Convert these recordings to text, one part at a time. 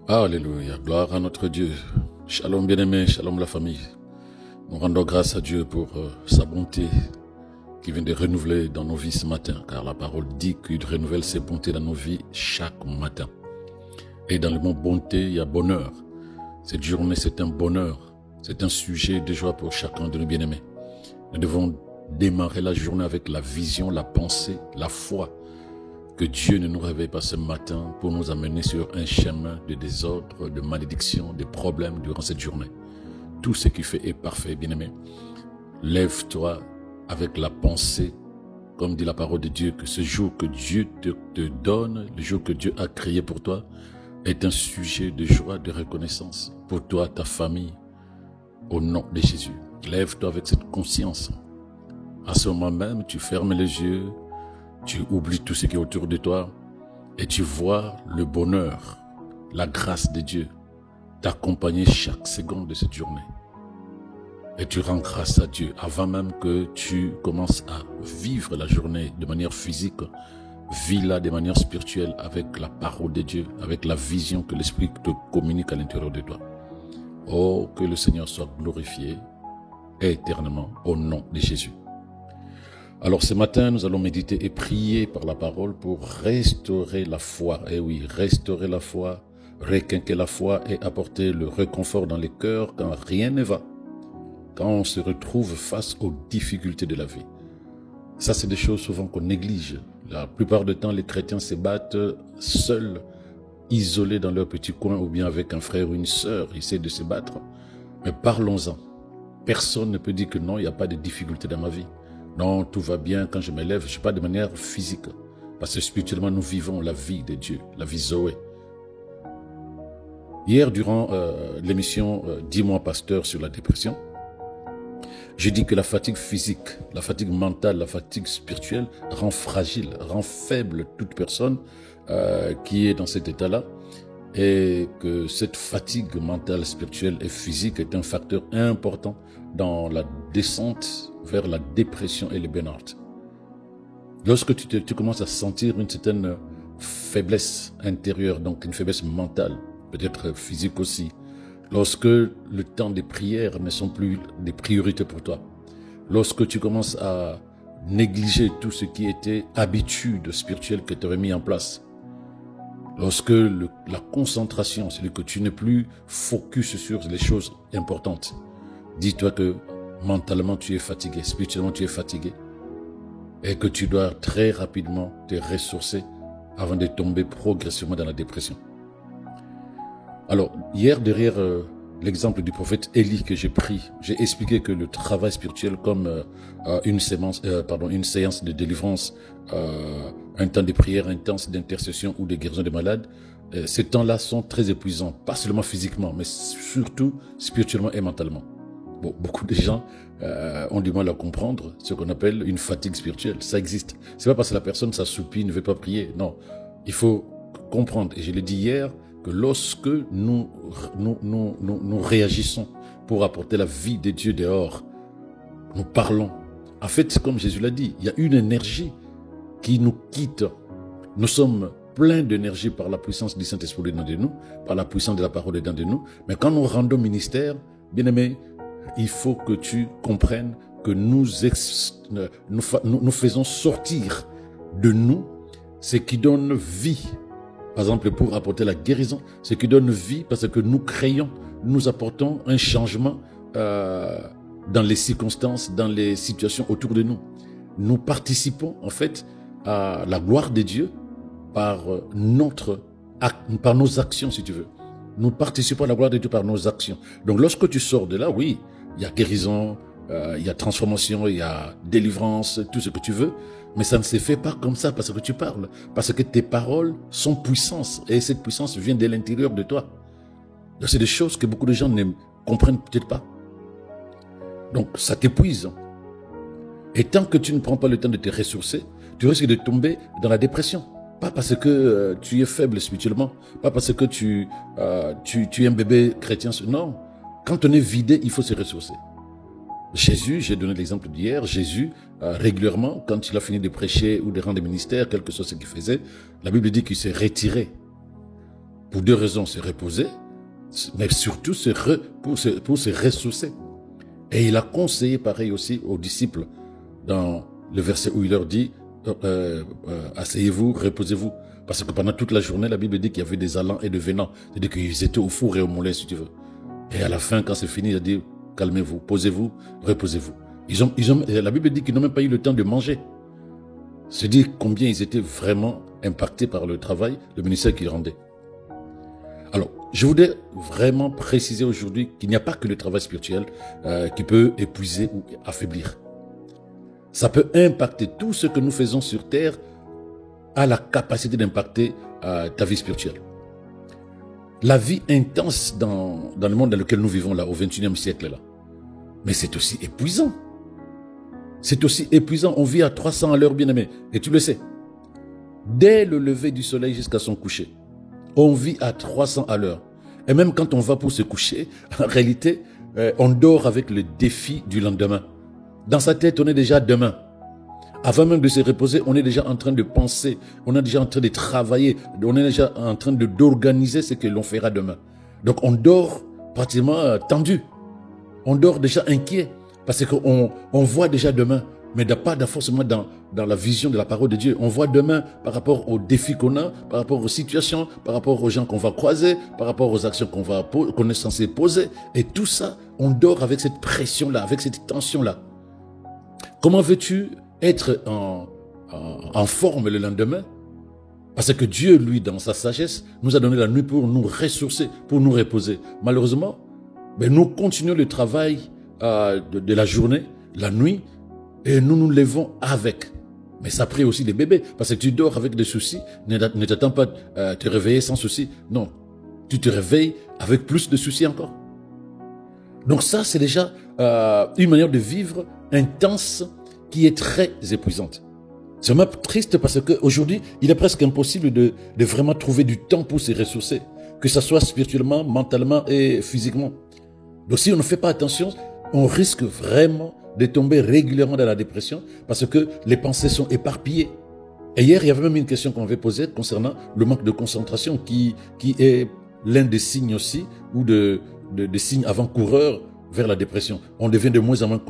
Alléluia, gloire à notre Dieu. Shalom bien-aimé, shalom la famille. Nous rendons grâce à Dieu pour sa bonté qui vient de renouveler dans nos vies ce matin, car la parole dit qu'il renouvelle ses bontés dans nos vies chaque matin. Et dans le mot bonté, il y a bonheur. Cette journée, c'est un bonheur. C'est un sujet de joie pour chacun de nos bien-aimés. Nous devons démarrer la journée avec la vision, la pensée, la foi. Que Dieu ne nous réveille pas ce matin pour nous amener sur un chemin de désordre, de malédiction, de problèmes durant cette journée. Tout ce qu'il fait est parfait, bien-aimé. Lève-toi avec la pensée, comme dit la parole de Dieu, que ce jour que Dieu te donne, le jour que Dieu a créé pour toi, est un sujet de joie, de reconnaissance pour toi, ta famille, au nom de Jésus. Lève-toi avec cette conscience. À ce moment même, tu fermes les yeux, tu oublies tout ce qui est autour de toi et tu vois le bonheur, la grâce de Dieu t'accompagner chaque seconde de cette journée. Et tu rends grâce à Dieu avant même que tu commences à vivre la journée de manière physique. Vis-la de manière spirituelle avec la parole de Dieu, avec la vision que l'Esprit te communique à l'intérieur de toi. Oh, que le Seigneur soit glorifié éternellement au nom de Jésus. Alors ce matin, nous allons méditer et prier par la parole pour restaurer la foi. Eh oui, restaurer la foi, requinquer la foi et apporter le réconfort dans les cœurs quand rien ne va. Quand on se retrouve face aux difficultés de la vie. Ça, c'est des choses souvent qu'on néglige. La plupart du temps, les chrétiens se battent seuls, isolés dans leur petit coin ou bien avec un frère ou une sœur. Ils essaient de se battre. Mais parlons-en. Personne ne peut dire que non, il n'y a pas de difficultés dans ma vie. Non, tout va bien quand je me lève, je ne suis pas de manière physique. Parce que spirituellement, nous vivons la vie de Dieu, la vie Zoé. Hier, durant l'émission Dis-moi pasteur sur la dépression, j'ai dit que la fatigue physique, la fatigue mentale, la fatigue spirituelle rend fragile, rend faible toute personne qui est dans cet état-là. Et que cette fatigue mentale, spirituelle et physique est un facteur important dans la descente vers la dépression et le burn-out. Lorsque tu commences à sentir une certaine faiblesse intérieure, donc une faiblesse mentale, peut-être physique aussi, lorsque le temps des prières ne sont plus des priorités pour toi, lorsque tu commences à négliger tout ce qui était habitude spirituelle que tu avais mis en place, lorsque la concentration, c'est que tu n'es plus focus sur les choses importantes, dis-toi que mentalement tu es fatigué, spirituellement tu es fatigué et que tu dois très rapidement te ressourcer avant de tomber progressivement dans la dépression. Alors, hier, derrière l'exemple du prophète Élie que j'ai pris, j'ai expliqué que le travail spirituel comme une séance de délivrance, un temps de prière intense, d'intercession ou de guérison des malades, ces temps-là sont très épuisants, pas seulement physiquement, mais surtout spirituellement et mentalement. Bon, beaucoup de gens ont du mal à comprendre ce qu'on appelle une fatigue spirituelle. Ça existe. C'est pas parce que la personne s'assoupit, ne veut pas prier. Non, il faut comprendre. Et je l'ai dit hier, que lorsque nous réagissons pour apporter la vie de Dieu dehors, nous parlons. En fait, c'est comme Jésus l'a dit, il y a une énergie qui nous quitte. Nous sommes pleins d'énergie par la puissance du Saint-Esprit dans de nous, par la puissance de la parole dans de nous. Mais quand nous rendons ministère, bien-aimé, il faut que tu comprennes que nous faisons sortir de nous ce qui donne vie. Par exemple, pour apporter la guérison, ce qui donne vie parce que nous créons, nous apportons un changement dans les circonstances, dans les situations autour de nous. Nous participons en fait à la gloire de Dieu par nos actions, si tu veux. Nous participons à la gloire de Dieu par nos actions. Donc lorsque tu sors de là, oui, il y a guérison, il y a transformation, il y a délivrance, tout ce que tu veux. Mais ça ne se fait pas comme ça parce que tu parles. Parce que tes paroles sont puissance. Et cette puissance vient de l'intérieur de toi. Donc c'est des choses que beaucoup de gens ne comprennent peut-être pas. Donc ça t'épuise. Et tant que tu ne prends pas le temps de te ressourcer, tu risques de tomber dans la dépression. Pas parce que tu es faible spirituellement. Pas parce que tu es un bébé chrétien. Non. Quand on est vidé, il faut se ressourcer. Jésus, j'ai donné l'exemple d'hier, Jésus, régulièrement, quand il a fini de prêcher ou de rendre des ministères, quel que soit ce qu'il faisait, la Bible dit qu'il s'est retiré. Pour deux raisons, se reposer, mais surtout pour se ressourcer. Et il a conseillé pareil aussi aux disciples dans le verset où il leur dit asseyez-vous, reposez-vous. Parce que pendant toute la journée, la Bible dit qu'il y avait des allants et des venants. C'est-à-dire qu'ils étaient au four et au moulin, si tu veux. Et à la fin, quand c'est fini, il a dit calmez-vous, posez-vous, reposez-vous. La Bible dit qu'ils n'ont même pas eu le temps de manger. C'est dire combien ils étaient vraiment impactés par le travail, le ministère qu'ils rendaient. Alors, je voudrais vraiment préciser aujourd'hui qu'il n'y a pas que le travail spirituel qui peut épuiser ou affaiblir. Ça peut impacter tout ce que nous faisons sur terre, a la capacité d'impacter ta vie spirituelle. La vie intense dans le monde dans lequel nous vivons là, au XXIe siècle là, mais c'est aussi épuisant. C'est aussi épuisant. On vit à 300 à l'heure, bien-aimé, et tu le sais. Dès le lever du soleil jusqu'à son coucher, on vit à 300 à l'heure. Et même quand on va pour se coucher, en réalité, on dort avec le défi du lendemain. Dans sa tête, on est déjà demain. Avant même de se reposer, on est déjà en train de penser, on est déjà en train de travailler, on est déjà en train d'organiser ce que l'on fera demain. Donc on dort pratiquement tendu. On dort déjà inquiet parce qu'on voit déjà demain, mais pas forcément dans la vision de la parole de Dieu. On voit demain par rapport aux défis qu'on a, par rapport aux situations, par rapport aux gens qu'on va croiser, par rapport aux actions qu'on est censé poser. Et tout ça, on dort avec cette pression-là, avec cette tension-là. Comment veux-tu être en forme le lendemain? Parce que Dieu, lui, dans sa sagesse, nous a donné la nuit pour nous ressourcer, pour nous reposer. Malheureusement, nous continuons le travail de la journée, la nuit, et nous nous levons avec. Mais ça prie aussi des bébés, parce que tu dors avec des soucis, ne t'attends pas te réveiller sans soucis. Non, tu te réveilles avec plus de soucis encore. Donc ça, c'est déjà une manière de vivre intense qui est très épuisante. C'est vraiment triste parce qu'aujourd'hui, il est presque impossible de vraiment trouver du temps pour se ressourcer, que ce soit spirituellement, mentalement et physiquement. Donc si on ne fait pas attention, on risque vraiment de tomber régulièrement dans la dépression parce que les pensées sont éparpillées. Et hier, il y avait même une question qu'on avait posée concernant le manque de concentration qui est l'un des signes aussi ou des signes avant-coureurs vers la dépression. On devient de moins en moins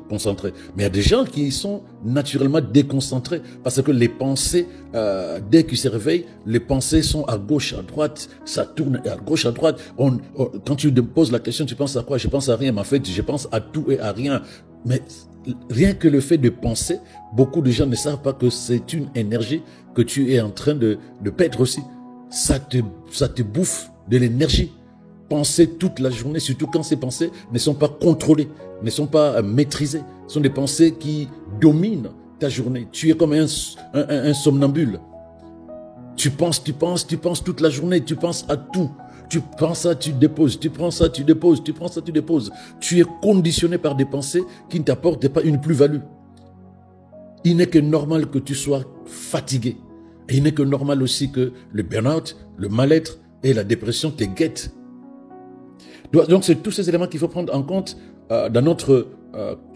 concentré. Mais il y a des gens qui sont naturellement déconcentrés parce que les pensées, dès qu'ils se réveillent, les pensées sont à gauche, à droite, ça tourne à gauche, à droite. Quand tu te poses la question, tu penses à quoi? Je pense à rien, mais en fait, je pense à tout et à rien. Mais rien que le fait de penser, beaucoup de gens ne savent pas que c'est une énergie que tu es en train de perdre aussi. Ça te bouffe de l'énergie. Penser toute la journée, surtout quand ces pensées ne sont pas contrôlées, ne sont pas maîtrisées. Ce sont des pensées qui dominent ta journée. Tu es comme un somnambule. Tu penses toute la journée, tu penses à tout. Tu prends ça, tu déposes, tu prends ça, tu déposes, tu prends ça, tu déposes. Tu es conditionné par des pensées qui ne t'apportent pas une plus-value. Il n'est que normal que tu sois fatigué. Et il n'est que normal aussi que le burn-out, le mal-être et la dépression te guettent. Donc c'est tous ces éléments qu'il faut prendre en compte dans notre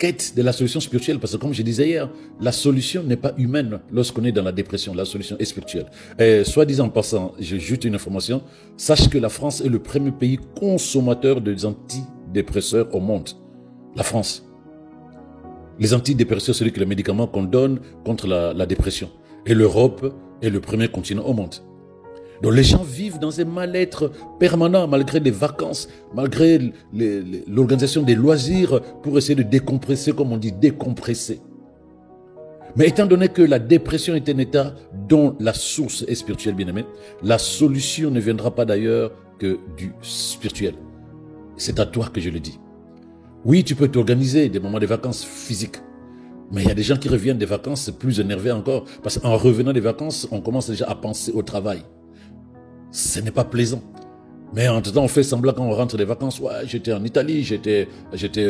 quête de la solution spirituelle. Parce que comme je disais hier, la solution n'est pas humaine lorsqu'on est dans la dépression. La solution est spirituelle. Et soit disant en passant, j'ajoute une information, sache que la France est le premier pays consommateur des antidépresseurs au monde. La France. Les antidépresseurs, c'est le médicament qu'on donne contre la dépression. Et l'Europe est le premier continent au monde. Donc les gens vivent dans un mal-être permanent malgré les vacances, malgré l'organisation des loisirs pour essayer de décompresser, comme on dit, décompresser. Mais étant donné que la dépression est un état dont la source est spirituelle, bien-aimé, la solution ne viendra pas d'ailleurs que du spirituel. C'est à toi que je le dis. Oui, tu peux t'organiser des moments de vacances physiques. Mais il y a des gens qui reviennent des vacances plus énervés encore. Parce qu'en revenant des vacances, on commence déjà à penser au travail. Ce n'est pas plaisant. Mais en tout temps, on fait semblant quand on rentre des vacances. Ouais, j'étais en Italie, j'étais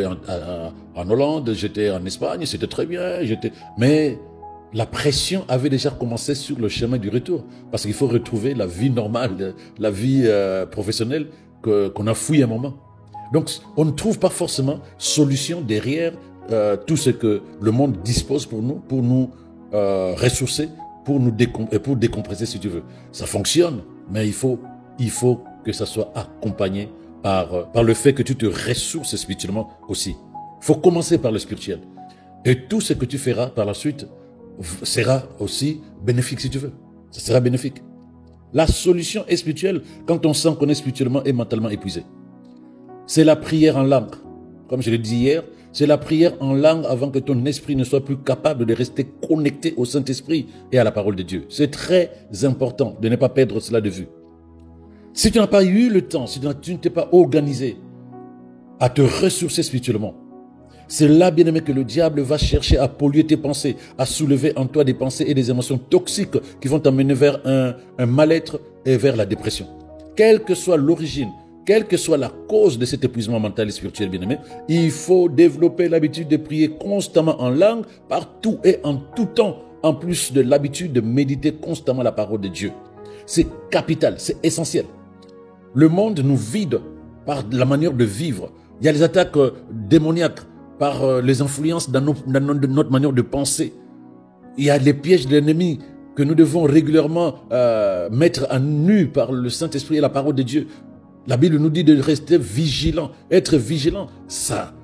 en Hollande, j'étais en Espagne, c'était très bien. Mais la pression avait déjà commencé sur le chemin du retour. Parce qu'il faut retrouver la vie normale, la vie professionnelle qu'on a fouillé un moment. Donc, on ne trouve pas forcément solution derrière tout ce que le monde dispose pour nous ressourcer, pour décompresser si tu veux. Ça fonctionne, mais il faut il faut que ça soit accompagné par le fait que tu te ressources spirituellement aussi. Il faut commencer par le spirituel. Et tout ce que tu feras par la suite sera aussi bénéfique si tu veux. Ça sera bénéfique. La solution est spirituelle quand on sent qu'on est spirituellement et mentalement épuisé. C'est la prière en langue. Comme je l'ai dit hier, c'est la prière en langue avant que ton esprit ne soit plus capable de rester connecté au Saint-Esprit et à la parole de Dieu. C'est très important de ne pas perdre cela de vue. Si tu n'as pas eu le temps, si tu ne t'es pas organisé à te ressourcer spirituellement, c'est là, bien-aimé, que le diable va chercher à polluer tes pensées, à soulever en toi des pensées et des émotions toxiques qui vont t'amener vers un mal-être et vers la dépression. Quelle que soit l'origine, quelle que soit la cause de cet épuisement mental et spirituel, bien-aimé, il faut développer l'habitude de prier constamment en langue, partout et en tout temps, en plus de l'habitude de méditer constamment la parole de Dieu. C'est capital, c'est essentiel. Le monde nous vide par la manière de vivre. Il y a les attaques démoniaques, par les influences dans notre manière de penser. Il y a les pièges de l'ennemi que nous devons régulièrement mettre à nu par le Saint-Esprit et la parole de Dieu. La Bible nous dit de rester vigilant. Être vigilant, ça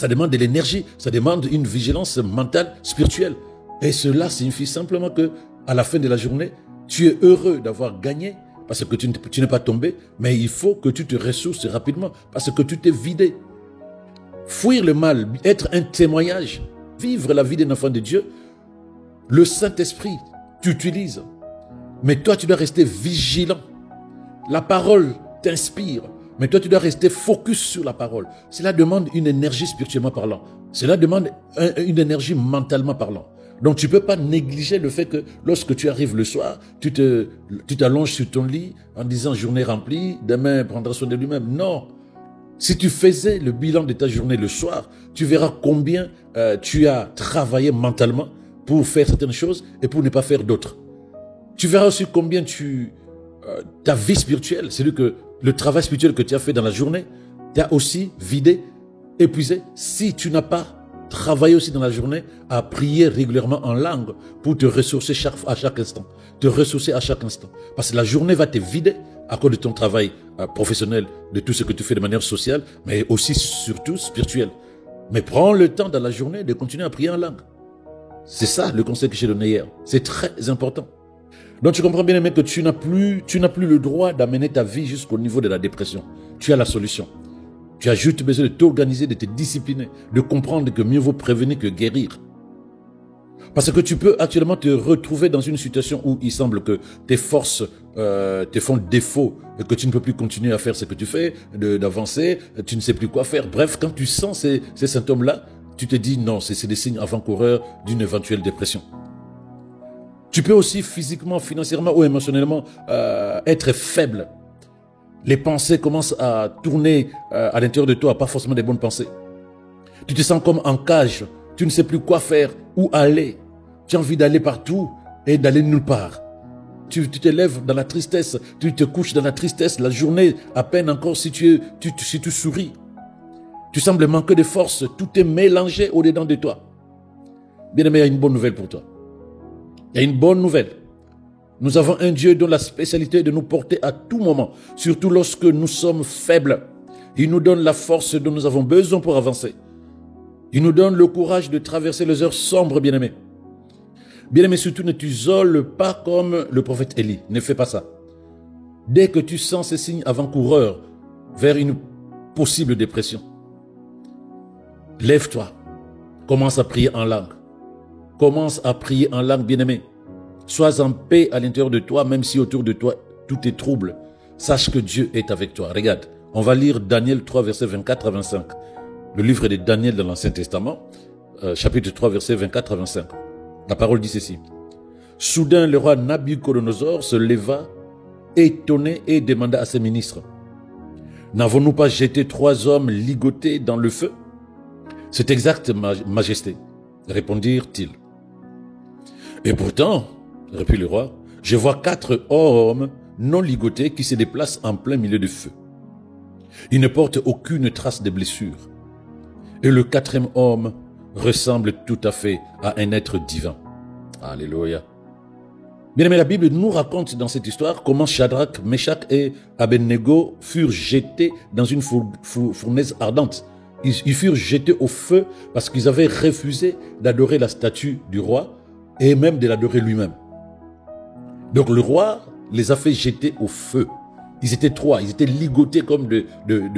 demande de l'énergie, ça demande une vigilance mentale, spirituelle. Et cela signifie simplement que à la fin de la journée, tu es heureux d'avoir gagné parce que tu n'es pas tombé, mais il faut que tu te ressources rapidement parce que tu t'es vidé. Fuir le mal, être un témoignage, vivre la vie d'un enfant de Dieu, le Saint-Esprit t'utilise. Mais toi, tu dois rester vigilant. La parole t'inspire, mais toi, tu dois rester focus sur la parole. Cela demande une énergie spirituellement parlant. Cela demande une énergie mentalement parlant. Donc, tu ne peux pas négliger le fait que lorsque tu arrives le soir, tu t'allonges sur ton lit en disant « journée remplie, demain prendra soin de lui-même ». Non. Si tu faisais le bilan de ta journée le soir, tu verras combien tu as travaillé mentalement pour faire certaines choses et pour ne pas faire d'autres. Tu verras aussi combien ta vie spirituelle, le travail spirituel que tu as fait dans la journée, t'a aussi vidé, épuisé. Si tu n'as pas travaillé aussi dans la journée à prier régulièrement en langue pour te ressourcer à chaque instant. Te ressourcer à chaque instant. Parce que la journée va te vider à cause de ton travail professionnel, de tout ce que tu fais de manière sociale, mais aussi surtout spirituelle. Mais prends le temps dans la journée de continuer à prier en langue. C'est ça le conseil que j'ai donné hier. C'est très important. Donc tu comprends bien, que tu n'as plus le droit d'amener ta vie jusqu'au niveau de la dépression. Tu as la solution. Tu as juste besoin de t'organiser, de te discipliner, de comprendre que mieux vaut prévenir que guérir. Parce que tu peux actuellement te retrouver dans une situation où il semble que tes forces te font défaut et que tu ne peux plus continuer à faire ce que tu fais, d'avancer, tu ne sais plus quoi faire. Bref, quand tu sens ces symptômes-là, tu te dis non, c'est des signes avant-coureurs d'une éventuelle dépression. Tu peux aussi physiquement, financièrement ou émotionnellement être faible. Les pensées commencent à tourner à l'intérieur de toi, pas forcément des bonnes pensées. Tu te sens comme en cage, tu ne sais plus quoi faire, où aller. Tu as envie d'aller partout et d'aller nulle part. Tu te lèves dans la tristesse, tu te couches dans la tristesse, la journée, à peine encore si tu souris. Tu sembles manquer de force, tout est mélangé au-dedans de toi. Bien-aimé, il y a une bonne nouvelle pour toi. Il y a une bonne nouvelle. Nous avons un Dieu dont la spécialité est de nous porter à tout moment, surtout lorsque nous sommes faibles. Il nous donne la force dont nous avons besoin pour avancer. Il nous donne le courage de traverser les heures sombres, bien-aimés. Bien-aimé, surtout ne t'isole pas comme le prophète Élie. Ne fais pas ça. Dès que tu sens ces signes avant-coureurs vers une possible dépression, lève-toi. Commence à prier en langue. Commence à prier en langue, bien-aimé. Sois en paix à l'intérieur de toi, même si autour de toi tout est trouble. Sache que Dieu est avec toi. Regarde, on va lire Daniel 3, versets 24 à 25. Le livre de Daniel dans l'Ancien Testament, chapitre 3, versets 24 à 25. La parole dit ceci. Soudain, le roi Nabuchodonosor se leva, étonné, et demanda à ses ministres, « N'avons-nous pas jeté 3 hommes ligotés dans le feu ?»« C'est exact, majesté, répondirent-ils. « Et pourtant, reprit le roi, je vois 4 hommes non ligotés qui se déplacent en plein milieu du feu. Ils ne portent aucune trace de blessure. Et le 4e homme ressemble tout à fait à un être divin. » Alléluia. Bien aimé, la Bible nous raconte dans cette histoire comment Shadrach, Meshach et Abednego furent jetés dans une fournaise ardente. Ils furent jetés au feu parce qu'ils avaient refusé d'adorer la statue du roi et même de l'adorer lui-même. Donc le roi les a fait jeter au feu. Ils étaient trois, ils étaient ligotés comme de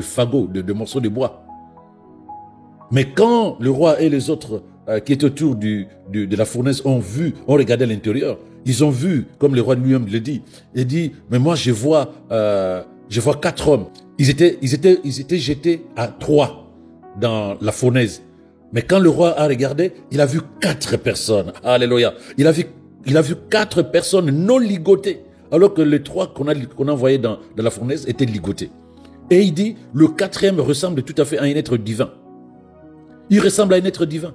fagots, de morceaux de bois. Mais quand le roi et les autres qui étaient autour de la fournaise ont regardé à l'intérieur, ils ont vu, comme le roi lui-même le dit, il dit, mais moi je vois 4 hommes. Ils étaient jetés à 3 dans la fournaise. Mais quand le roi a regardé, il a vu 4 personnes. Alléluia. Il a vu 4 personnes non ligotées, alors que les 3 qu'on a envoyés dans la fournaise étaient ligotés. Et il dit, le 4e ressemble tout à fait à un être divin. Il ressemble à un être divin.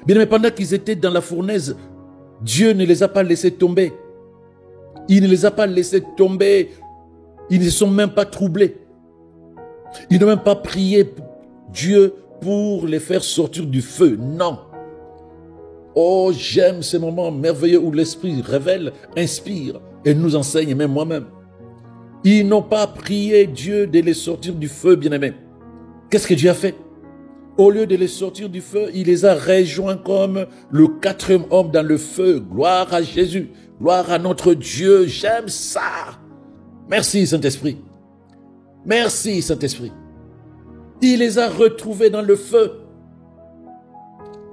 Bien, mais pendant qu'ils étaient dans la fournaise, Dieu ne les a pas laissés tomber. Il ne les a pas laissés tomber. Ils ne sont même pas troublés. Ils n'ont même pas prié Dieu pour les faire sortir du feu. Non. Oh, j'aime ces moments merveilleux où l'Esprit révèle, inspire et nous enseigne, même moi-même. Ils n'ont pas prié Dieu de les sortir du feu, bien-aimés. Qu'est-ce que Dieu a fait? Au lieu de les sortir du feu, il les a rejoints comme le 4e homme dans le feu. Gloire à Jésus. Gloire à notre Dieu. J'aime ça. Merci, Saint-Esprit. Merci, Saint-Esprit. Il les a retrouvés dans le feu.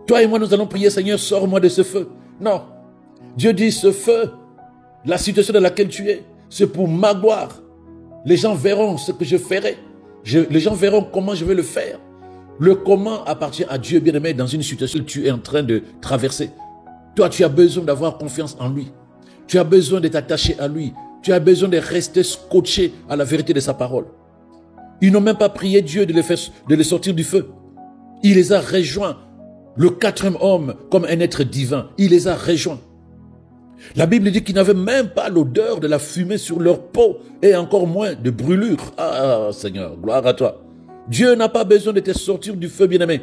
Toi et moi, nous allons prier, Seigneur, sors-moi de ce feu. Non. Dieu dit, ce feu, la situation dans laquelle tu es, c'est pour ma gloire. Les gens verront ce que je ferai. Les gens verront comment je vais le faire. Le comment appartient à Dieu, bien-aimé, dans une situation que tu es en train de traverser. Toi, tu as besoin d'avoir confiance en lui. Tu as besoin de t'attacher à lui. Tu as besoin de rester scotché à la vérité de sa parole. Ils n'ont même pas prié Dieu de les sortir du feu. Il les a rejoints. Le 4e homme, comme un être divin, il les a rejoints. La Bible dit qu'ils n'avaient même pas l'odeur de la fumée sur leur peau et encore moins de brûlure. Ah, Seigneur, gloire à toi. Dieu n'a pas besoin de te sortir du feu, bien-aimé.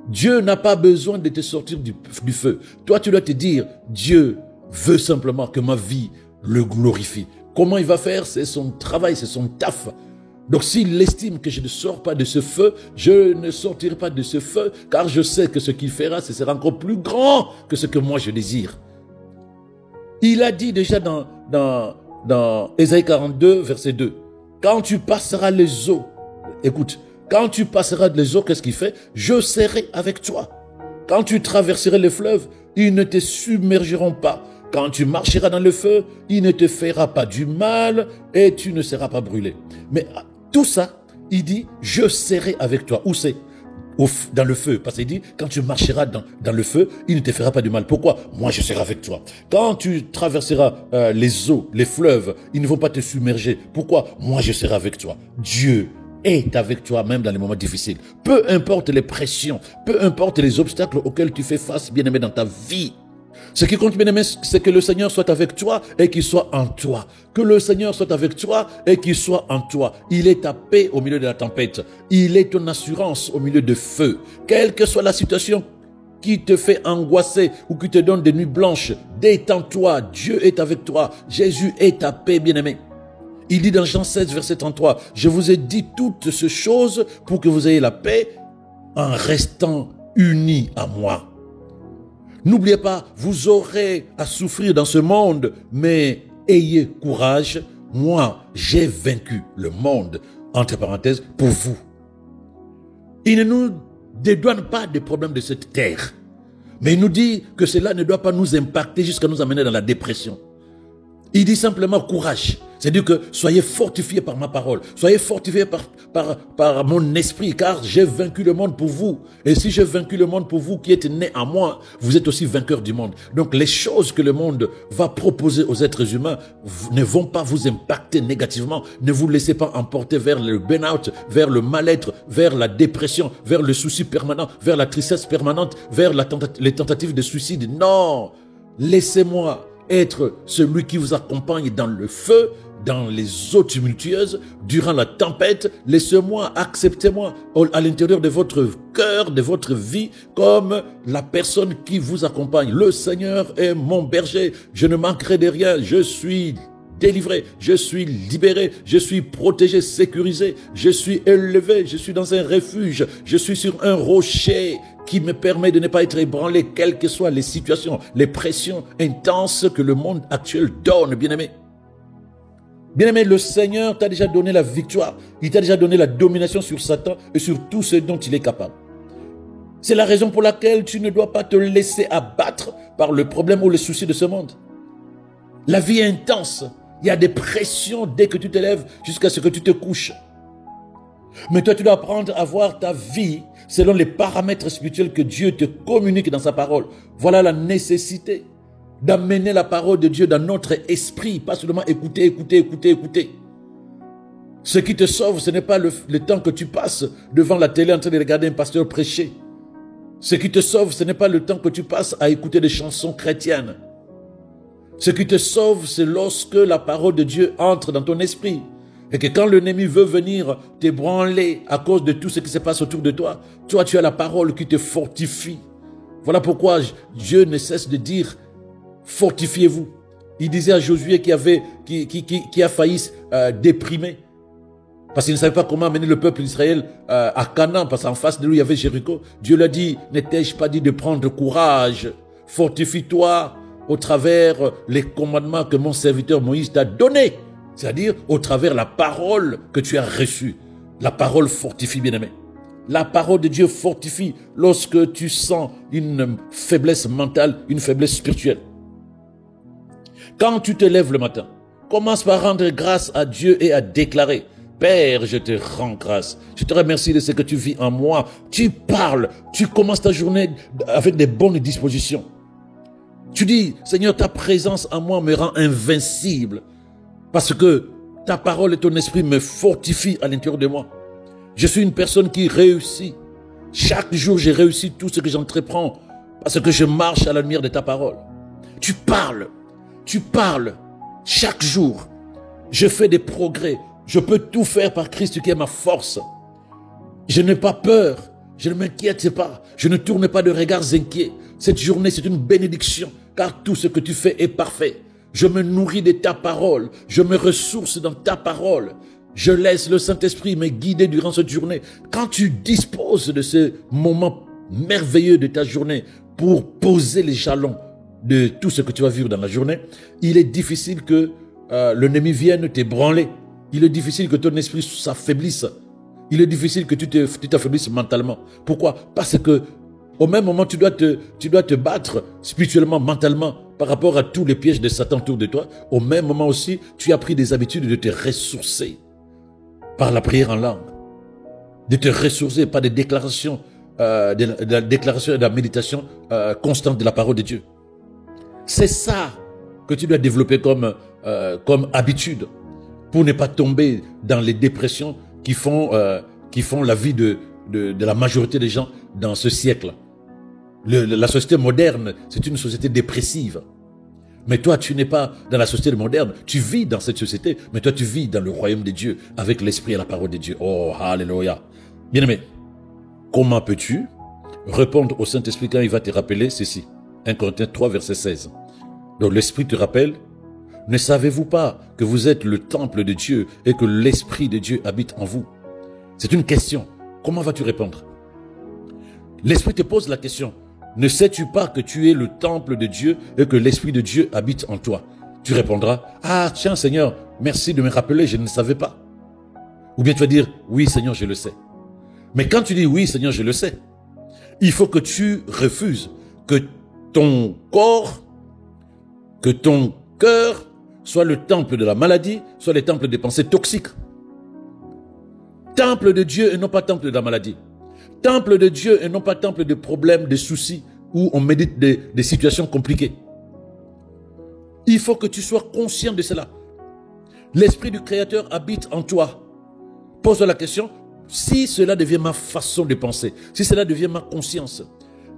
Dieu n'a pas besoin de te sortir du feu. Toi, tu dois te dire, Dieu veut simplement que ma vie le glorifie. Comment il va faire? C'est son travail, c'est son taf. Donc s'il estime que je ne sors pas de ce feu, je ne sortirai pas de ce feu, car je sais que ce qu'il fera, ce sera encore plus grand que ce que moi je désire. Il a dit déjà dans Ésaïe 42, verset 2, quand tu passeras les eaux, écoute, quand tu passeras les eaux, qu'est-ce qu'il fait? Je serai avec toi. Quand tu traverseras les fleuves, ils ne te submergeront pas. Quand tu marcheras dans le feu, il ne te fera pas du mal et tu ne seras pas brûlé. Mais tout ça, il dit, je serai avec toi. Où c'est? Dans le feu. Parce qu'il dit, quand tu marcheras dans le feu, il ne te fera pas du mal. Pourquoi? Moi, je serai avec toi. Quand tu traverseras les eaux, les fleuves, ils ne vont pas te submerger. Pourquoi? Moi, je serai avec toi. Dieu est avec toi même dans les moments difficiles. Peu importe les pressions, peu importe les obstacles auxquels tu fais face, bien-aimé, dans ta vie. Ce qui compte, bien-aimé, c'est que le Seigneur soit avec toi et qu'il soit en toi. Que le Seigneur soit avec toi et qu'il soit en toi. Il est ta paix au milieu de la tempête. Il est ton assurance au milieu de feu. Quelle que soit la situation qui te fait angoisser ou qui te donne des nuits blanches, détends-toi. Dieu est avec toi. Jésus est ta paix, bien-aimé. Il dit dans Jean 16, verset 33, « Je vous ai dit toutes ces choses pour que vous ayez la paix en restant unis à moi. » N'oubliez pas, vous aurez à souffrir dans ce monde, mais ayez courage. Moi, j'ai vaincu le monde, entre parenthèses, pour vous. Il ne nous dédouane pas des problèmes de cette terre, mais il nous dit que cela ne doit pas nous impacter jusqu'à nous amener dans la dépression. Il dit simplement courage. C'est-à-dire que soyez fortifiés par ma parole. Soyez fortifiés par mon esprit, car j'ai vaincu le monde pour vous. Et si j'ai vaincu le monde pour vous qui êtes nés à moi, vous êtes aussi vainqueurs du monde. Donc les choses que le monde va proposer aux êtres humains ne vont pas vous impacter négativement. Ne vous laissez pas emporter vers le burn-out, vers le mal-être, vers la dépression, vers le souci permanent, vers la tristesse permanente, vers les tentatives de suicide. Non, laissez-moi être celui qui vous accompagne dans le feu, dans les eaux tumultueuses, durant la tempête. Laissez-moi, acceptez-moi à l'intérieur de votre cœur, de votre vie, comme la personne qui vous accompagne. Le Seigneur est mon berger, je ne manquerai de rien, je suis délivré, je suis libéré, je suis protégé, sécurisé, je suis élevé, je suis dans un refuge, je suis sur un rocher qui me permet de ne pas être ébranlé, quelles que soient les situations, les pressions intenses que le monde actuel donne, bien-aimé. Bien-aimé, le Seigneur t'a déjà donné la victoire, il t'a déjà donné la domination sur Satan et sur tout ce dont il est capable. C'est la raison pour laquelle tu ne dois pas te laisser abattre par le problème ou les soucis de ce monde. La vie est intense. Il y a des pressions dès que tu te lèves jusqu'à ce que tu te couches. Mais toi, tu dois apprendre à voir ta vie selon les paramètres spirituels que Dieu te communique dans sa parole. Voilà la nécessité d'amener la parole de Dieu dans notre esprit, pas seulement écouter. Ce qui te sauve, ce n'est pas le temps que tu passes devant la télé en train de regarder un pasteur prêcher. Ce qui te sauve, ce n'est pas le temps que tu passes à écouter des chansons chrétiennes. Ce qui te sauve, c'est lorsque la parole de Dieu entre dans ton esprit. Et que quand l'ennemi veut venir t'ébranler à cause de tout ce qui se passe autour de toi, toi, tu as la parole qui te fortifie. Voilà pourquoi Dieu ne cesse de dire, fortifiez-vous. Il disait à Josué qui a failli déprimer. Parce qu'il ne savait pas comment amener le peuple d'Israël à Canaan, parce qu'en face de lui, il y avait Jéricho. Dieu lui a dit, ne t'ai-je pas dit de prendre courage, fortifie-toi au travers les commandements que mon serviteur Moïse t'a donnés. C'est-à-dire au travers la parole que tu as reçue. La parole fortifie, bien-aimé. La parole de Dieu fortifie lorsque tu sens une faiblesse mentale, une faiblesse spirituelle. Quand tu te lèves le matin, commence par rendre grâce à Dieu et à déclarer, Père, je te rends grâce. Je te remercie de ce que tu vis en moi. Tu parles, tu commences ta journée avec des bonnes dispositions. Tu dis, Seigneur, ta présence en moi me rend invincible. Parce que ta parole et ton esprit me fortifient à l'intérieur de moi. Je suis une personne qui réussit. Chaque jour, je réussis tout ce que j'entreprends. Parce que je marche à la lumière de ta parole. Tu parles. Chaque jour, je fais des progrès. Je peux tout faire par Christ qui est ma force. Je n'ai pas peur. Je ne m'inquiète pas. Je ne tourne pas de regards inquiets. Cette journée, c'est une bénédiction, car tout ce que tu fais est parfait. Je me nourris de ta parole. Je me ressource dans ta parole. Je laisse le Saint-Esprit me guider durant cette journée. Quand tu disposes de ce moment merveilleux de ta journée pour poser les jalons de tout ce que tu vas vivre dans la journée, il est difficile que l'ennemi vienne t'ébranler. Il est difficile que ton esprit s'affaiblisse. Il est difficile que tu t'affaiblisses mentalement. Pourquoi? Parce que au même moment, tu dois te battre spirituellement, mentalement, par rapport à tous les pièges de Satan autour de toi. Au même moment aussi, tu as pris des habitudes de te ressourcer par la prière en langue, de te ressourcer par des déclarations, de la déclaration et de la méditation constante de la parole de Dieu. C'est ça que tu dois développer comme habitude pour ne pas tomber dans les dépressions qui font la vie de la majorité des gens dans ce siècle. La société moderne, c'est une société dépressive. Mais toi, tu n'es pas dans la société moderne. Tu vis dans cette société, mais toi, tu vis dans le royaume de Dieu, avec l'esprit et la parole de Dieu. Oh, alléluia. Bien-aimé, comment peux-tu répondre au Saint-Esprit quand il va te rappeler ceci? 1 Corinthiens 3, verset 16. Donc, l'Esprit te rappelle, ne savez-vous pas que vous êtes le temple de Dieu et que l'Esprit de Dieu habite en vous? C'est une question. Comment vas-tu répondre? L'Esprit te pose la question. Ne sais-tu pas que tu es le temple de Dieu et que l'Esprit de Dieu habite en toi? Tu répondras, ah tiens Seigneur, merci de me rappeler, je ne savais pas. Ou bien tu vas dire, oui Seigneur, je le sais. Mais quand tu dis oui Seigneur, je le sais, il faut que tu refuses que ton corps, que ton cœur soit le temple de la maladie, soit le temple des pensées toxiques. Temple de Dieu et non pas temple de la maladie. Temple de Dieu et non pas temple de problèmes, de soucis, où on médite des situations compliquées. Il faut que tu sois conscient de cela. L'Esprit du Créateur habite en toi. Pose-toi la question, si cela devient ma façon de penser, si cela devient ma conscience,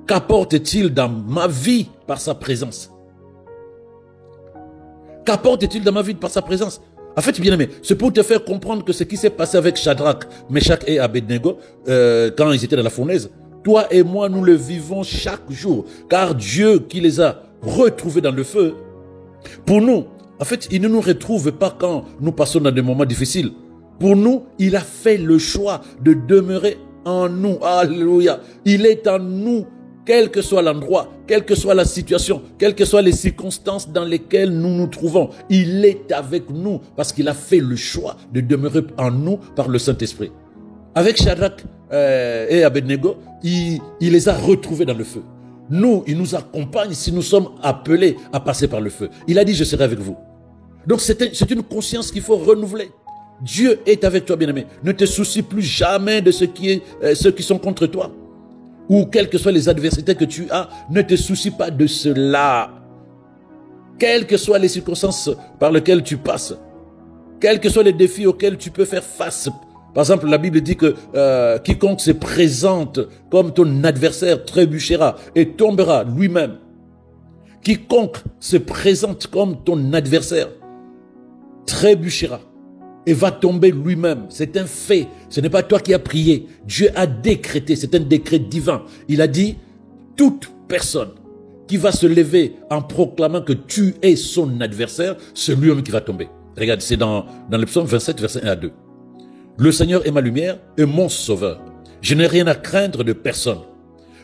qu'apporte-t-il dans ma vie par sa présence? Qu'apporte-t-il dans ma vie par sa présence? En fait, bien aimé, c'est pour te faire comprendre que ce qui s'est passé avec Shadrach, Meshach et Abednego, quand ils étaient dans la fournaise, toi et moi, nous le vivons chaque jour. Car Dieu qui les a retrouvés dans le feu, pour nous, en fait, il ne nous retrouve pas quand nous passons dans des moments difficiles. Pour nous, il a fait le choix de demeurer en nous. Alléluia. Il est en nous, quel que soit l'endroit, quelle que soit la situation, quelles que soient les circonstances dans lesquelles nous nous trouvons. Il est avec nous parce qu'il a fait le choix de demeurer en nous par le Saint-Esprit. Avec Shadrach et Abednego, il les a retrouvés dans le feu. Nous, il nous accompagne si nous sommes appelés à passer par le feu. Il a dit, je serai avec vous. Donc c'est une conscience qu'il faut renouveler. Dieu est avec toi, bien-aimé. Ne te soucie plus jamais de ceux qui sont contre toi. Ou quelles que soient les adversités que tu as, ne te soucie pas de cela. Quelles que soient les circonstances par lesquelles tu passes, quels que soient les défis auxquels tu peux faire face. Par exemple, la Bible dit que quiconque se présente comme ton adversaire trébuchera et tombera lui-même. Quiconque se présente comme ton adversaire trébuchera et va tomber lui-même. C'est un fait. Ce n'est pas toi qui as prié. Dieu a décrété. C'est un décret divin. Il a dit, toute personne qui va se lever en proclamant que tu es son adversaire, c'est lui-même qui va tomber. Regarde, c'est dans le psaume 27, verset 1 à 2. Le Seigneur est ma lumière et mon sauveur. Je n'ai rien à craindre de personne.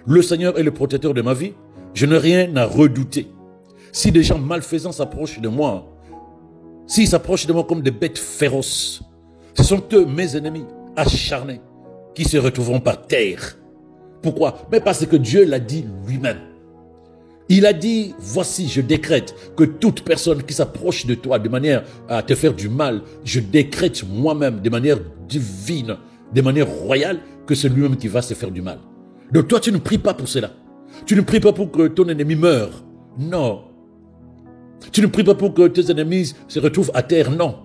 Le Seigneur est le protecteur de ma vie. Je n'ai rien à redouter. Si des gens malfaisants s'approchent de moi, s'ils s'approchent de moi comme des bêtes féroces, ce sont eux, mes ennemis, acharnés, qui se retrouveront par terre. Pourquoi? Mais parce que Dieu l'a dit lui-même. Il a dit, voici, je décrète que toute personne qui s'approche de toi de manière à te faire du mal, je décrète moi-même de manière divine, de manière royale, que c'est lui-même qui va se faire du mal. Donc toi, tu ne pries pas pour cela. Tu ne pries pas pour que ton ennemi meure. Non. Tu ne pries pas pour que tes ennemis se retrouvent à terre. Non.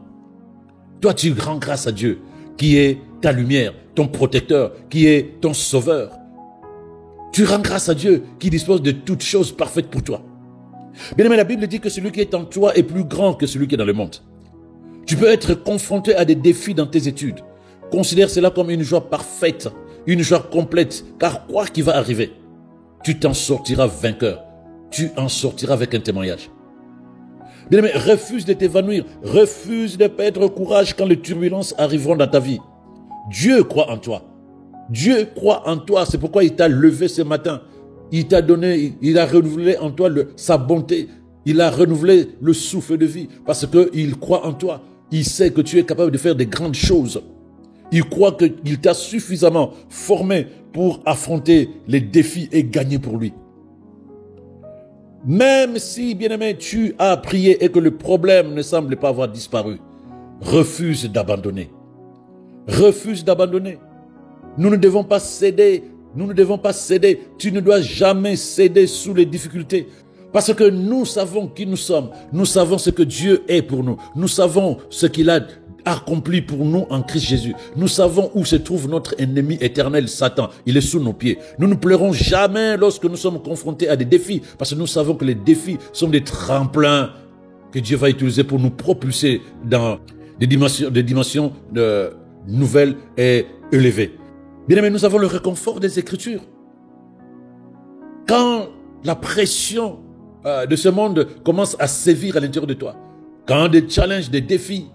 Toi, tu rends grâce à Dieu, qui est ta lumière, ton protecteur, qui est ton sauveur. Tu rends grâce à Dieu qui dispose de toutes choses parfaites pour toi. Bien aimé, la Bible dit que celui qui est en toi est plus grand que celui qui est dans le monde. Tu peux être confronté à des défis dans tes études. Considère cela comme une joie parfaite, une joie complète, car quoi qu'il va arriver, tu t'en sortiras vainqueur. Tu en sortiras avec un témoignage. Bien aimé, refuse de t'évanouir, refuse de perdre courage quand les turbulences arriveront dans ta vie. Dieu croit en toi. Dieu croit en toi, c'est pourquoi il t'a levé ce matin. Il t'a donné, il a renouvelé en toi sa bonté. Il a renouvelé le souffle de vie parce qu'il croit en toi. Il sait que tu es capable de faire des grandes choses. Il croit qu'il t'a suffisamment formé pour affronter les défis et gagner pour lui. Même si, bien-aimé, tu as prié et que le problème ne semble pas avoir disparu, refuse d'abandonner. Refuse d'abandonner. Nous ne devons pas céder. Nous ne devons pas céder. Tu ne dois jamais céder sous les difficultés. Parce que nous savons qui nous sommes. Nous savons ce que Dieu est pour nous. Nous savons ce qu'il a accompli pour nous en Christ Jésus. Nous savons où se trouve notre ennemi éternel, Satan. Il est sous nos pieds. Nous ne pleurons jamais lorsque nous sommes confrontés à des défis. Parce que nous savons que les défis sont des tremplins que Dieu va utiliser pour nous propulser dans des dimensions nouvelles et élevées. Bien aimé, nous avons le réconfort des Écritures. Quand la pression de ce monde commence à sévir à l'intérieur de toi, quand des challenges, des défis,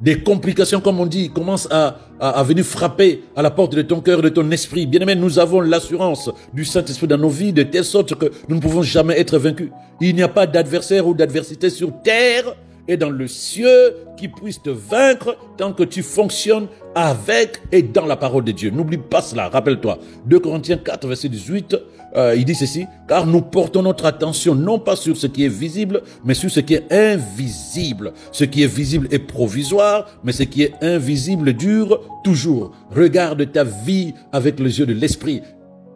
des complications, comme on dit, commencent à venir frapper à la porte de ton cœur, de ton esprit, bien aimé, nous avons l'assurance du Saint-Esprit dans nos vies, de telle sorte que nous ne pouvons jamais être vaincus. Il n'y a pas d'adversaire ou d'adversité sur terre et dans le ciel qui puisse te vaincre tant que tu fonctionnes avec et dans la parole de Dieu. N'oublie pas cela, rappelle-toi. 2 Corinthiens 4, verset 18, il dit ceci, car nous portons notre attention non pas sur ce qui est visible, mais sur ce qui est invisible. Ce qui est visible est provisoire, mais ce qui est invisible dure toujours. Regarde ta vie avec les yeux de l'esprit.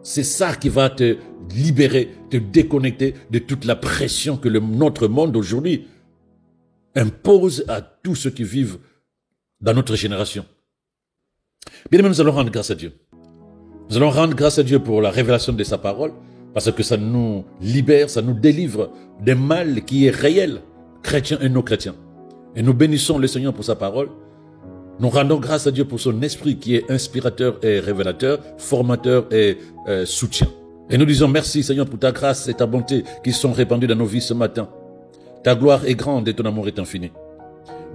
C'est ça qui va te libérer, te déconnecter de toute la pression que notre monde aujourd'hui impose à tous ceux qui vivent dans notre génération. Bien aimé, nous allons rendre grâce à Dieu. Nous allons rendre grâce à Dieu pour la révélation de sa parole, parce que ça nous libère, ça nous délivre des mal qui est réel, chrétiens et non chrétiens. Et nous bénissons le Seigneur pour sa parole. Nous rendons grâce à Dieu pour son esprit qui est inspirateur et révélateur, formateur et soutien. Et nous disons merci Seigneur pour ta grâce et ta bonté qui sont répandues dans nos vies ce matin. Ta gloire est grande et ton amour est infini.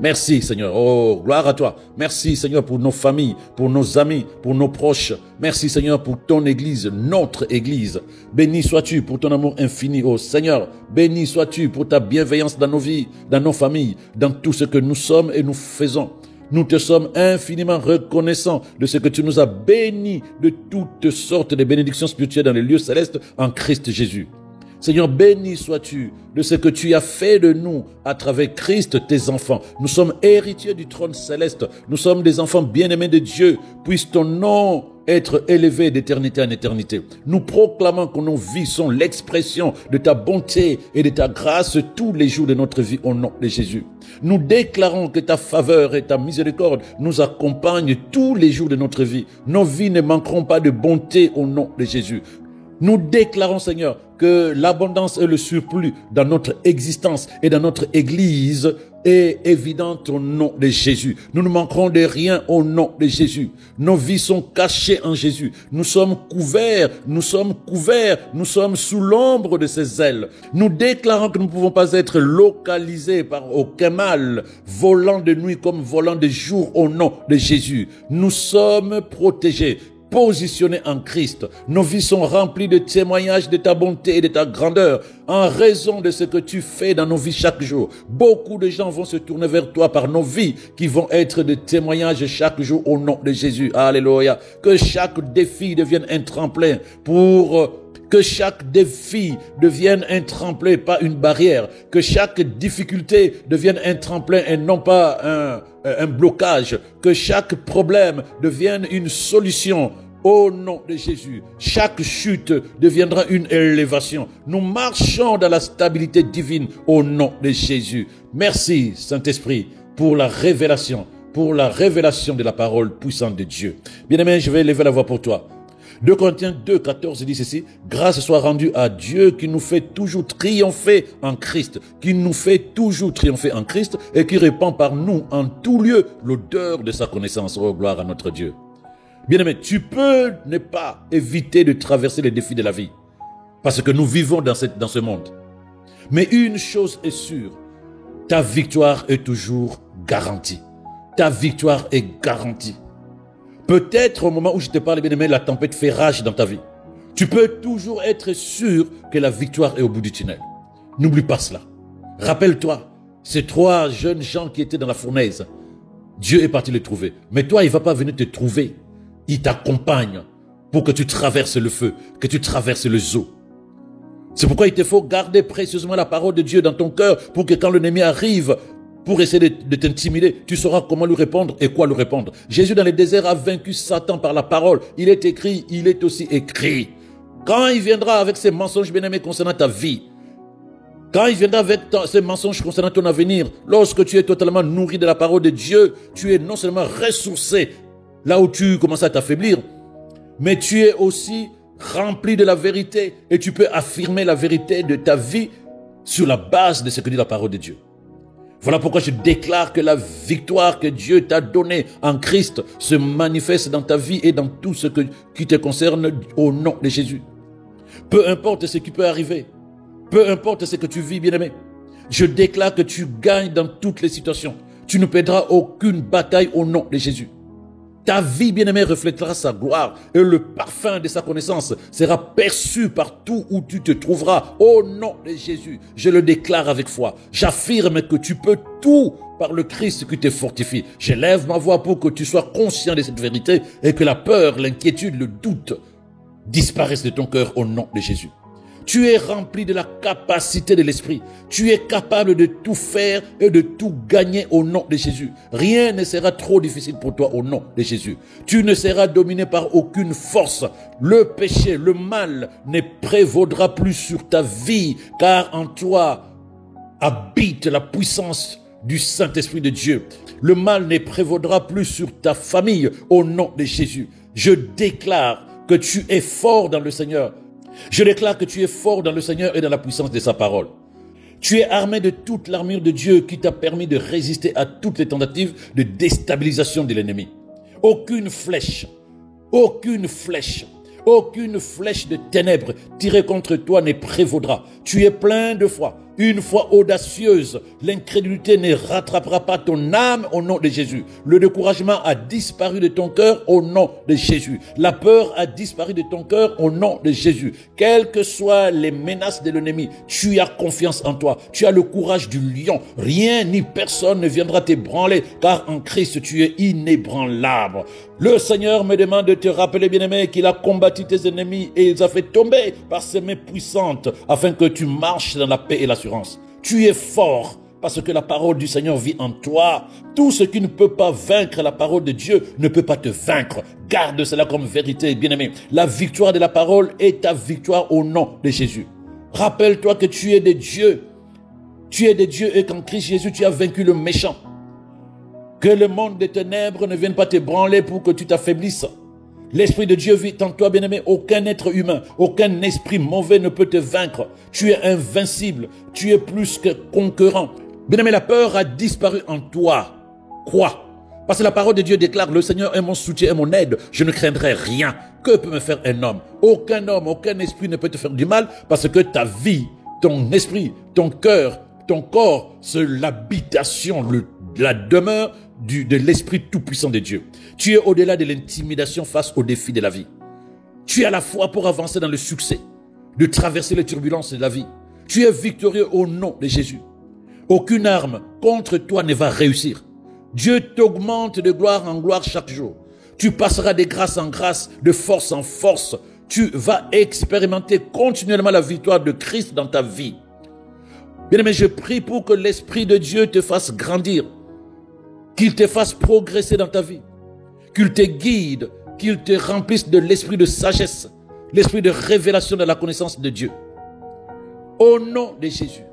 Merci Seigneur, oh gloire à toi. Merci Seigneur pour nos familles, pour nos amis, pour nos proches. Merci Seigneur pour ton église, notre église. Béni sois-tu pour ton amour infini, oh Seigneur. Béni sois-tu pour ta bienveillance dans nos vies, dans nos familles, dans tout ce que nous sommes et nous faisons. Nous te sommes infiniment reconnaissants de ce que tu nous as bénis de toutes sortes de bénédictions spirituelles dans les lieux célestes en Christ Jésus. Seigneur, béni sois-tu de ce que tu as fait de nous à travers Christ, tes enfants. Nous sommes héritiers du trône céleste. Nous sommes des enfants bien-aimés de Dieu. Puisse ton nom être élevé d'éternité en éternité. Nous proclamons que nos vies sont l'expression de ta bonté et de ta grâce tous les jours de notre vie au nom de Jésus. Nous déclarons que ta faveur et ta miséricorde nous accompagnent tous les jours de notre vie. Nos vies ne manqueront pas de bonté au nom de Jésus. Nous déclarons, Seigneur, que l'abondance et le surplus dans notre existence et dans notre Église est évidente au nom de Jésus. Nous ne manquerons de rien au nom de Jésus. Nos vies sont cachées en Jésus. Nous sommes couverts, nous sommes sous l'ombre de ses ailes. Nous déclarons que nous ne pouvons pas être localisés par aucun mal, volant de nuit comme volant de jour au nom de Jésus. Nous sommes protégés, positionnés en Christ. Nos vies sont remplies de témoignages de ta bonté et de ta grandeur en raison de ce que tu fais dans nos vies chaque jour. Beaucoup de gens vont se tourner vers toi par nos vies qui vont être des témoignages chaque jour au nom de Jésus. Alléluia. Que chaque défi devienne un tremplin que chaque défi devienne un tremplin, pas une barrière. Que chaque difficulté devienne un tremplin et non pas un blocage. Que chaque problème devienne une solution. Au nom de Jésus, chaque chute deviendra une élévation. Nous marchons dans la stabilité divine au nom de Jésus. Merci, Saint-Esprit, pour la révélation de la parole puissante de Dieu. Bien-aimé, je vais élever la voix pour toi. 2 Corinthiens 2, 14 dit ceci: grâce soit rendue à Dieu qui nous fait toujours triompher en Christ, et qui répand par nous en tout lieu l'odeur de sa connaissance. Oh, gloire à notre Dieu. Bien-aimé, tu peux ne pas éviter de traverser les défis de la vie, parce que nous vivons dans ce monde. Mais une chose est sûre, ta victoire est toujours garantie. Ta victoire est garantie. Peut-être au moment où je te parle, bien-aimé, la tempête fait rage dans ta vie. Tu peux toujours être sûr que la victoire est au bout du tunnel. N'oublie pas cela. Rappelle-toi, ces 3 jeunes gens qui étaient dans la fournaise, Dieu est parti les trouver. Mais toi, il ne va pas venir te trouver. Il t'accompagne pour que tu traverses le feu, que tu traverses le zoo. C'est pourquoi il te faut garder précieusement la parole de Dieu dans ton cœur pour que quand l'ennemi arrive pour essayer de t'intimider, tu sauras comment lui répondre et quoi lui répondre. Jésus dans le désert a vaincu Satan par la parole. Il est écrit, il est aussi écrit. Quand il viendra avec ses mensonges bien-aimés concernant ta vie, quand il viendra avec ces mensonges concernant ton avenir, lorsque tu es totalement nourri de la parole de Dieu, tu es non seulement ressourcé là où tu commences à t'affaiblir, mais tu es aussi rempli de la vérité et tu peux affirmer la vérité de ta vie sur la base de ce que dit la parole de Dieu. Voilà pourquoi je déclare que la victoire que Dieu t'a donnée en Christ se manifeste dans ta vie et dans tout ce qui te concerne au nom de Jésus. Peu importe ce qui peut arriver, peu importe ce que tu vis, bien-aimé, je déclare que tu gagnes dans toutes les situations. Tu ne perdras aucune bataille au nom de Jésus. Ta vie, bien-aimé, reflètera sa gloire et le parfum de sa connaissance sera perçu partout où tu te trouveras. Au nom de Jésus, je le déclare avec foi. J'affirme que tu peux tout par le Christ qui te fortifie. J'élève ma voix pour que tu sois conscient de cette vérité et que la peur, l'inquiétude, le doute disparaissent de ton cœur au nom de Jésus. Tu es rempli de la capacité de l'esprit. Tu es capable de tout faire et de tout gagner au nom de Jésus. Rien ne sera trop difficile pour toi au nom de Jésus. Tu ne seras dominé par aucune force. Le péché, le mal ne prévaudra plus sur ta vie, car en toi habite la puissance du Saint-Esprit de Dieu. Le mal ne prévaudra plus sur ta famille au nom de Jésus. Je déclare que tu es fort dans le Seigneur. Je déclare que tu es fort dans le Seigneur et dans la puissance de sa parole. Tu es armé de toute l'armure de Dieu qui t'a permis de résister à toutes les tentatives de déstabilisation de l'ennemi. Aucune flèche de ténèbres tirée contre toi ne prévaudra. Tu es plein de foi, une foi audacieuse. L'incrédulité ne rattrapera pas ton âme au nom de Jésus. Le découragement a disparu de ton cœur au nom de Jésus. La peur a disparu de ton cœur au nom de Jésus. Quelles que soient les menaces de l'ennemi, tu as confiance en toi. Tu as le courage du lion. Rien ni personne ne viendra t'ébranler, car en Christ tu es inébranlable. Le Seigneur me demande de te rappeler, bien-aimé, qu'il a combattu tes ennemis et il les a fait tomber par ses mains puissantes, afin que tu marches dans la paix et l'assurance. Tu es fort parce que la parole du Seigneur vit en toi. Tout ce qui ne peut pas vaincre la parole de Dieu ne peut pas te vaincre. Garde cela comme vérité, bien-aimé. La victoire de la parole est ta victoire au nom de Jésus. Rappelle-toi que tu es de Dieu. Tu es de Dieu et qu'en Christ Jésus, tu as vaincu le méchant. Que le monde des ténèbres ne vienne pas t'ébranler pour que tu t'affaiblisses. L'Esprit de Dieu vit en toi, bien-aimé. Aucun être humain, aucun esprit mauvais ne peut te vaincre. Tu es invincible. Tu es plus que conquérant. Bien-aimé, la peur a disparu en toi. Crois. Parce que la parole de Dieu déclare, le Seigneur est mon soutien et mon aide. Je ne craindrai rien. Que peut me faire un homme? Aucun homme, aucun esprit ne peut te faire du mal parce que ta vie, ton esprit, ton cœur, ton corps, c'est l'habitation, la demeure de l'Esprit tout-puissant de Dieu. Tu es au-delà de l'intimidation face aux défis de la vie. Tu as la foi pour avancer dans le succès, de traverser les turbulences de la vie. Tu es victorieux au nom de Jésus. Aucune arme contre toi ne va réussir. Dieu t'augmente de gloire en gloire chaque jour. Tu passeras de grâce en grâce, de force en force. Tu vas expérimenter continuellement la victoire de Christ dans ta vie. Bien-aimé, je prie pour que l'Esprit de Dieu te fasse grandir, qu'il te fasse progresser dans ta vie, qu'il te guide, qu'il te remplisse de l'esprit de sagesse, l'esprit de révélation de la connaissance de Dieu. Au nom de Jésus,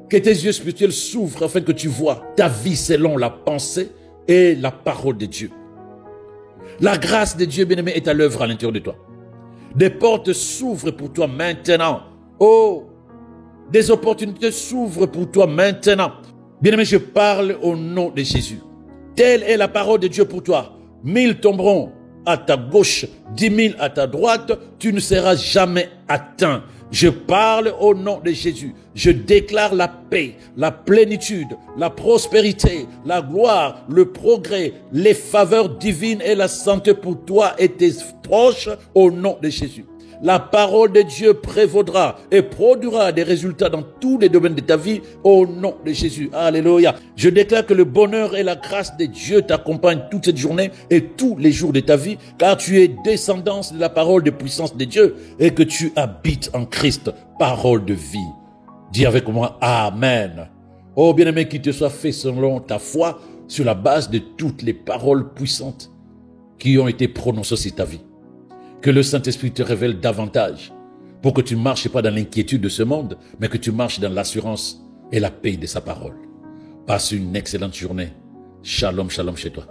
que tes yeux spirituels s'ouvrent afin que tu vois ta vie selon la pensée et la parole de Dieu. La grâce de Dieu, bien-aimé, est à l'œuvre à l'intérieur de toi. Des portes s'ouvrent pour toi maintenant. Oh, des opportunités s'ouvrent pour toi maintenant. Bien-aimé, je parle au nom de Jésus. Telle est la parole de Dieu pour toi. 1000 tomberont à ta gauche, 10 000 à ta droite, tu ne seras jamais atteint. Je parle au nom de Jésus. Je déclare la paix, la plénitude, la prospérité, la gloire, le progrès, les faveurs divines et la santé pour toi et tes proches au nom de Jésus. La parole de Dieu prévaudra et produira des résultats dans tous les domaines de ta vie au nom de Jésus. Alléluia. Je déclare que le bonheur et la grâce de Dieu t'accompagnent toute cette journée et tous les jours de ta vie, car tu es descendance de la parole de puissance de Dieu et que tu habites en Christ, parole de vie. Dis avec moi, Amen. Oh bien-aimé, qu'il te soit fait selon ta foi sur la base de toutes les paroles puissantes qui ont été prononcées sur ta vie. Que le Saint-Esprit te révèle davantage pour que tu ne marches pas dans l'inquiétude de ce monde, mais que tu marches dans l'assurance et la paix de sa parole. Passe une excellente journée. Shalom, shalom chez toi.